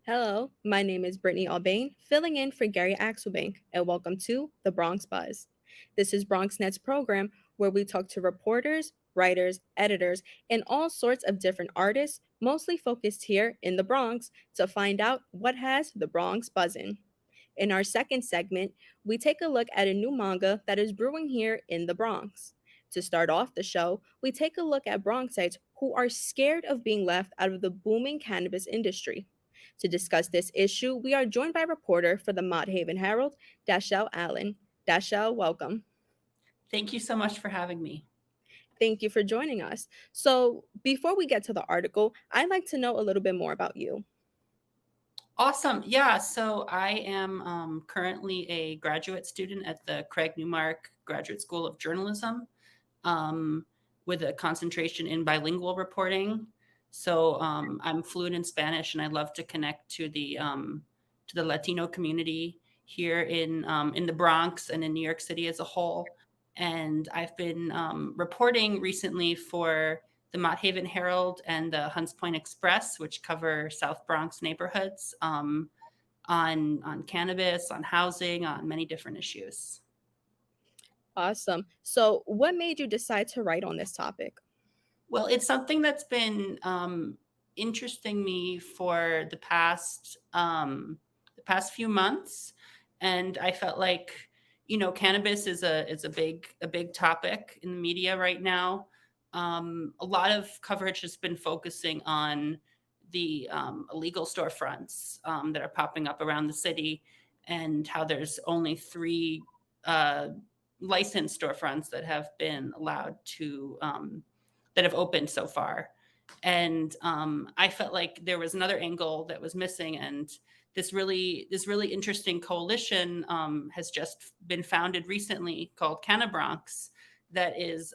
Hello, my name is Brittany Albane, filling in for Gary Axelbank, and welcome to The Bronx Buzz. This is BronxNet's program where we talk to reporters, writers, editors, and all sorts of different artists, mostly focused here in the Bronx, to find out what has the Bronx buzzing. In our second segment, we take a look at a new manga that is brewing here in the Bronx. To start off the show, we take a look at Bronxites who are scared of being left out of the booming cannabis industry. To discuss this issue, we are joined by reporter for the Mott Haven Herald, Dashelle Allen. Dashelle, welcome. Thank you so much for having me. Thank you for joining us. So, before we get to the article, I'd like to know a little bit more about you. Awesome. Yeah. So I am currently a graduate student at the Craig Newmark Graduate School of Journalism um, with a concentration in bilingual reporting. So I'm fluent in Spanish, and I love to connect to the Latino community here in the Bronx and in New York City as a whole. And I've been reporting recently for the Mott Haven Herald and the Hunts Point Express, which cover South Bronx neighborhoods, on cannabis, on housing, on many different issues. Awesome. So, what made you decide to write on this topic? Well, it's something that's been interesting me for the past few months, and I felt like cannabis is a big topic in the media right now. A lot of coverage has been focusing on the illegal storefronts that are popping up around the city, and how there's only three uh, licensed storefronts that have been allowed to that have opened so far. And I felt like there was another angle that was missing, and this really interesting coalition has just been founded recently called Cannabronx that is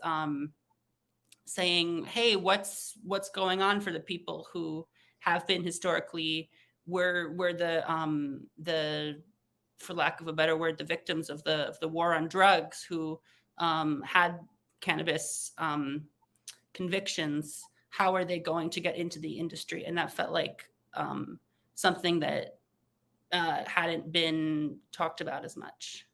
saying, "Hey, what's going on for the people who have been historically were the for lack of a better word, the victims of the war on drugs who had cannabis convictions, how are they going to get into the industry?" And that felt like something that hadn't been talked about as much.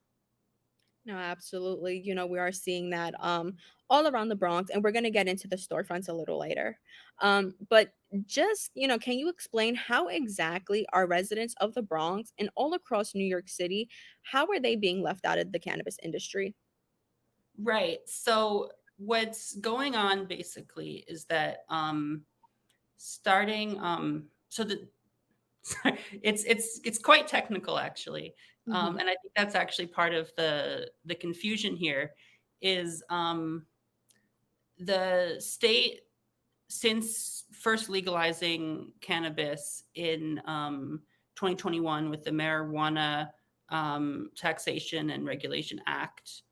No, absolutely. We are seeing that all around the Bronx, and we're going to get into the storefronts a little later. But just, can you explain how exactly are residents of the Bronx and all across New York City, how are they being left out of the cannabis industry? Right. So what's going on basically is that starting so the sorry, it's quite technical actually, Mhm. and I think that's actually part of the confusion here. Is the state, since first legalizing cannabis in 2021 with the Marijuana Taxation and Regulation Act,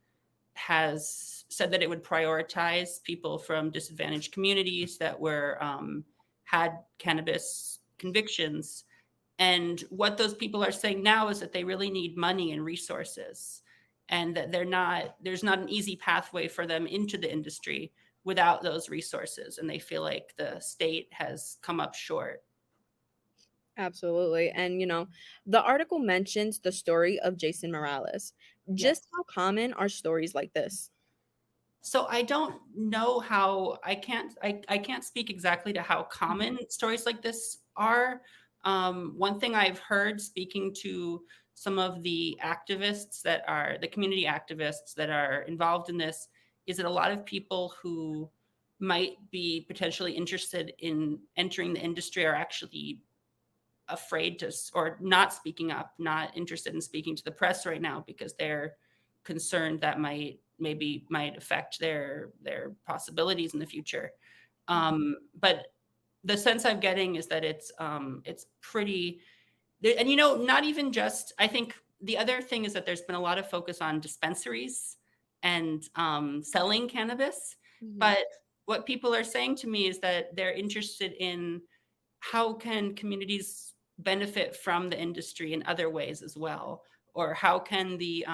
has said that it would prioritize people from disadvantaged communities that were had cannabis convictions. And what those people are saying now is that they really need money and resources, and that there's not an easy pathway for them into the industry without those resources. And they feel like the state has come up short. Absolutely. And, the article mentions the story of Jason Morales. Just Yes. how common are stories like this? So I don't know how I can't speak exactly to how Mhm. common stories like this are. One thing I've heard speaking to some of the activists that are the community activists that are involved in this is that a lot of people who might be potentially interested in entering the industry are actually afraid to or not speaking up, not interested in speaking to the press right now because they're concerned that might affect their possibilities in the future. But the sense I'm getting is that it's pretty, and not even just. I think the other thing is that there's been a lot of focus on dispensaries and selling cannabis, Mhm. but what people are saying to me is that they're interested in how can communities benefit from the industry in other ways as well, or how can the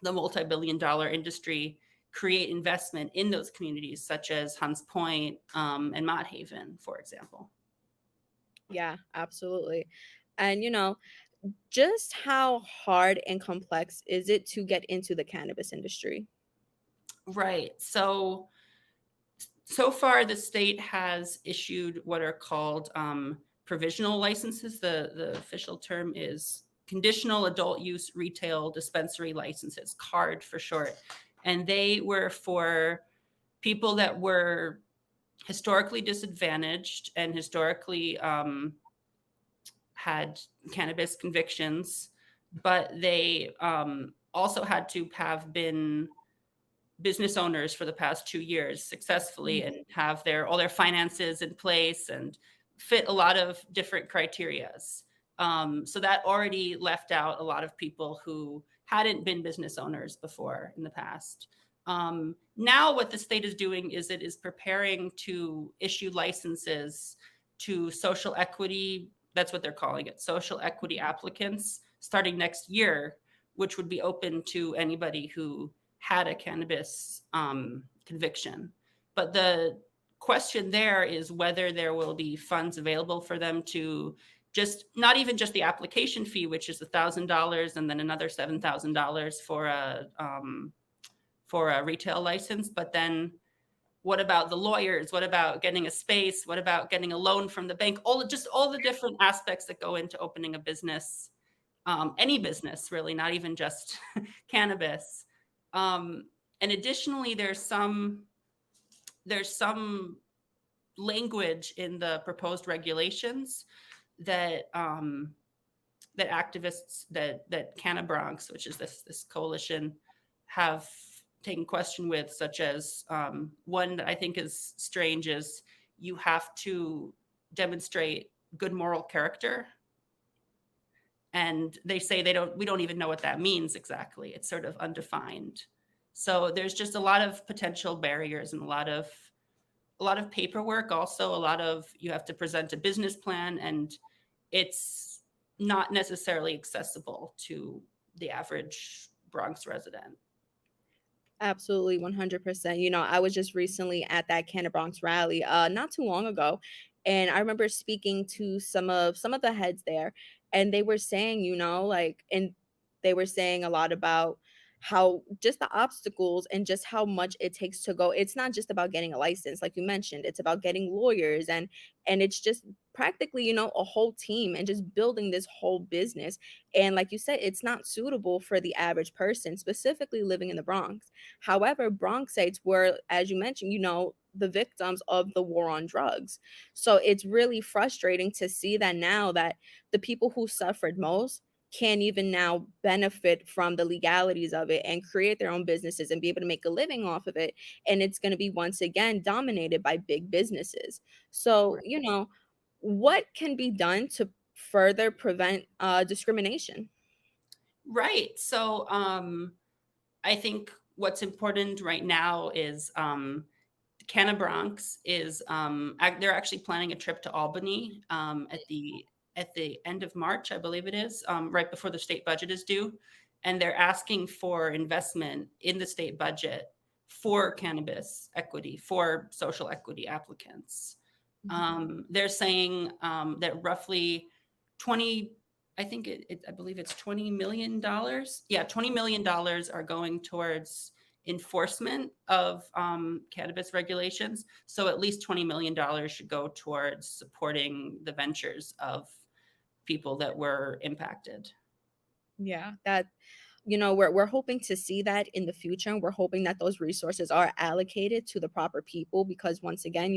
multi-billion-dollar industry create investment in those communities, such as Hunts Point and Mott Haven, for example. Yeah, absolutely. And just how hard and complex is it to get into the cannabis industry? Right. So far, the state has issued what are called provisional licenses. The official term is conditional adult use retail dispensary licenses, CARD for short. And they were for people that were historically disadvantaged and historically had cannabis convictions, but they also had to have been business owners for the past 2 years successfully and have all their finances in place and fit a lot of different criterias. So that already left out a lot of people who hadn't been business owners before in the past. Now, what the state is doing is it is preparing to issue licenses to social equity. That's what they're calling it, social equity applicants, starting next year, which would be open to anybody who had a cannabis conviction. But the question there is whether there will be funds available for them to just not even just the application fee, which is $1,000, and then another $7,000 for a retail license. But then what about the lawyers? What about getting a space? What about getting a loan from the bank? All the different aspects that go into opening a business, any business really, not even just cannabis. Um, and additionally, there's some language in the proposed regulations that that activists that Cannabronx, which is this coalition, have taken question with, such as one that I think is strange is you have to demonstrate good moral character, and they say we don't even know what that means exactly. It's sort of undefined. So there's just a lot of potential barriers and a lot of paperwork. Also, a lot of you have to present a business plan, and it's not necessarily accessible to the average Bronx resident. Absolutely, 100%. I was just recently at that Canna Bronx rally, not too long ago, and I remember speaking to some of the heads there, and they were saying, like, and they were saying a lot about how just the obstacles and just how much it takes to go. It's not just about getting a license, like you mentioned. It's about getting lawyers and it's just practically, a whole team and just building this whole business. And like you said, it's not suitable for the average person, specifically living in the Bronx. However, Bronxites were, as you mentioned, the victims of the war on drugs. So it's really frustrating to see that now that the people who suffered most can't even now benefit from the legalities of it and create their own businesses and be able to make a living off of it. And it's going to be once again dominated by big businesses. So, what can be done to further prevent discrimination? Right. So I think what's important right now is Canna Bronx is they're actually planning a trip to Albany at the end of March, I believe it is, right before the state budget is due, and they're asking for investment in the state budget for cannabis equity, for social equity applicants. They're saying that roughly 20, I believe it's $20 million. Yeah, $20 million are going towards enforcement of cannabis regulations. So at least $20 million should go towards supporting the ventures of people that were impacted. Yeah, we're hoping to see that in the future. And we're hoping that those resources are allocated to the proper people because once again,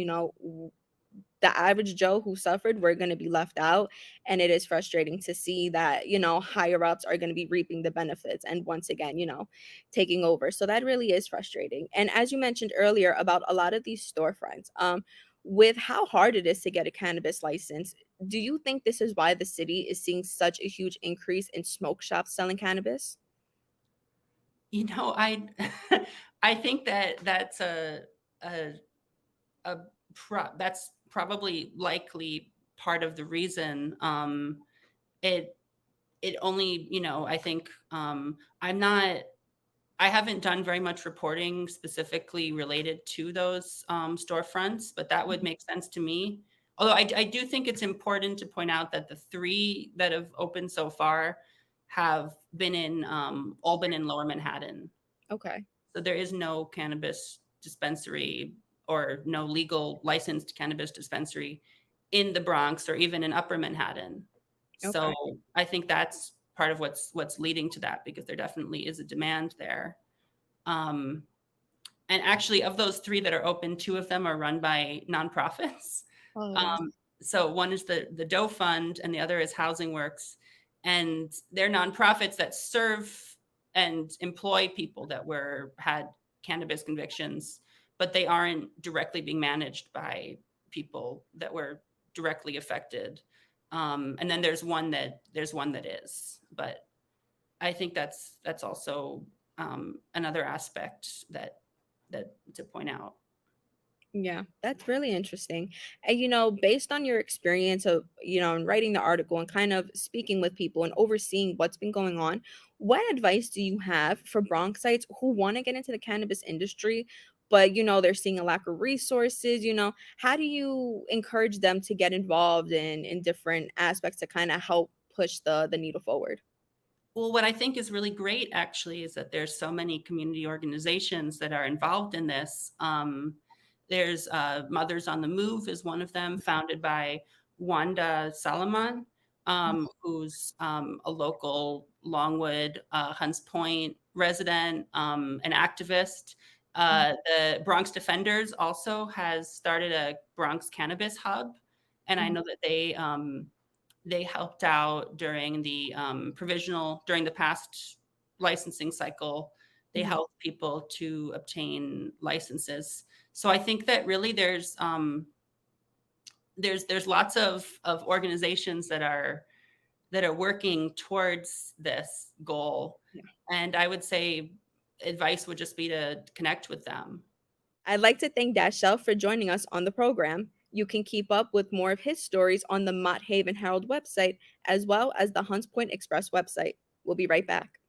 the average Joe who suffered, we're going to be left out. And it is frustrating to see that, higher ups are going to be reaping the benefits and once again, taking over. So that really is frustrating. And as you mentioned earlier about a lot of these storefronts, with how hard it is to get a cannabis license, do you think this is why the city is seeing such a huge increase in smoke shops selling cannabis? I I think that a, that's probably likely part of the reason. It it only, I think I haven't done very much reporting specifically related to those storefronts, but that would make sense to me. Although I do think it's important to point out that the 3 that have opened so far have been in, all been in Lower Manhattan. Okay. So there is no cannabis dispensary or no legal licensed cannabis dispensary in the Bronx or even in Upper Manhattan. So Okay. I think that's part of what's leading to that because there definitely is a demand there. Um, and actually, of those 3 that are open, 2 of them are run by nonprofits. Oh, that's Um, so one is the Doe Fund and the other is Housing Works, and they're nonprofits that serve and employ people that had cannabis convictions, but they aren't directly being managed by people that were directly affected. And then there's one that is, but I think that's also another aspect that to point out. Yeah, that's really interesting. And based on your experience of, in writing the article and kind of speaking with people and overseeing what's been going on, what advice do you have for Bronxites who want to get into the cannabis industry, but they're seeing a lack of resources, how do you encourage them to get involved in different aspects to kind of help push the needle forward? Well, what I think is really great actually is that there's so many community organizations that are involved in this. There's Mothers on the Move is one of them, founded by Wanda Salaman, who's a local Longwood, Hunts Point resident, an activist. The Bronx Defenders also has started a Bronx Cannabis Hub, and I Mhm. know that they helped out during the during the past licensing cycle. They Mhm. helped people to obtain licenses. So I think that really there's lots of organizations that are working towards this goal. Yeah. And I would say advice would just be to connect with them. I'd like to thank Dashell for joining us on the program. You can keep up with more of his stories on the Mott Haven Herald website, as well as the Hunts Point Express website. We'll be right back.